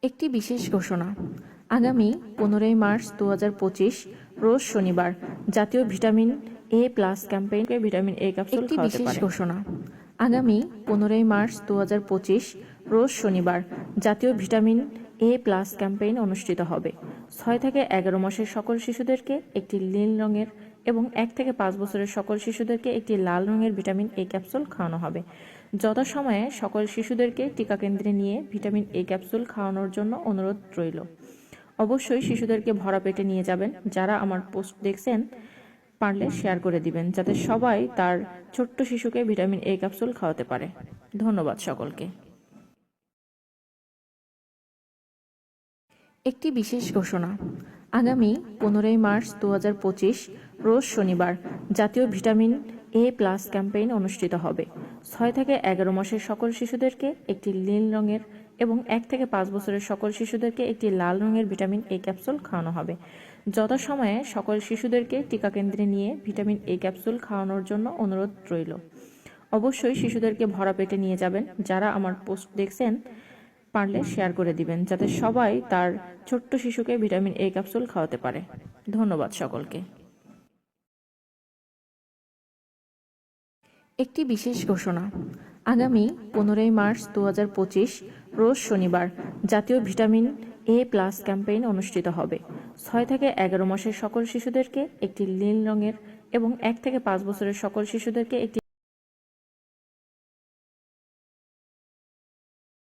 একটি বিশেষ ঘোষণা। আগামী 15 মার্চ 2025 রোজ শনিবার জাতীয় ভিটামিন এ প্লাস ক্যাম্পেইনকে ভিটামিন এ ক্যাপসুল একটি খাওয়াতে বিশেষ পারে। ঘোষণা। আগামী 15 মার্চ 2025 রোজ শনিবার জাতীয় ভিটামিন এ প্লাস ক্যাম্পেইন অনুষ্ঠিত হবে। 6 থেকে 11 মাসের সকল শিশুদেরকে একটি নীল রঙের এবং 1 থেকে 5 বছরের সকল শিশুদেরকে একটি লাল রঙের ভিটামিন এ ক্যাপসুল খাওয়ানো হবে। যথাসময়ে সকল শিশুদেরকে টিকা কেন্দ্রে নিয়ে ভিটামিন এ ক্যাপসুল খাওয়ানোর জন্য অনুরোধ রইল। অবশ্যই শিশুদেরকে ভরা পেটে নিয়ে যাবেন। যারা আমার পোস্ট দেখছেন পারলে শেয়ার করে দিবেন, যাতে সবাই তার ছোট্ট শিশুকে ভিটামিন এ ক্যাপসুল খাওয়াতে পারে। ধন্যবাদ সকলকে। একটি বিশেষ ঘোষণা। আগামী 15 মার্চ 2025 রোজ শনিবার জাতীয় ভিটামিন এ প্লাস ক্যাম্পেইন অনুষ্ঠিত হবে। 6 থেকে 11 মাসের সকল শিশুদেরকে একটি নীল রঙের এবং 1 থেকে 5 বছরের সকল শিশুদেরকে একটি লাল রঙের ভিটামিন এ ক্যাপসুল খাওয়ানো হবে। যথাসময়ে সকল শিশুদেরকে টিকা কেন্দ্রে নিয়ে ভিটামিন এ ক্যাপসুল খাওয়ানোর জন্য অনুরোধ রইল। অবশ্যই শিশুদেরকে ভরা পেটে নিয়ে যাবেন। যারা আমার পোস্ট দেখছেন পারলে শেয়ার করে দিবেন, যাতে সবাই তার ছোট্ট শিশুকে ভিটামিন এ ক্যাপসুল খাওয়াতে পারে। ধন্যবাদ সকলকে। একটি বিশেষ ঘোষণা। আগামী 15 মার্চ 2025 রোজ শনিবার জাতীয় ভিটামিন এ প্লাস ক্যাম্পেইন অনুষ্ঠিত হবে। 6 থেকে 11 মাসের সকল শিশুদেরকে একটি নীল রঙের এবং 1 থেকে 5 বছরের সকল শিশুদেরকে একটি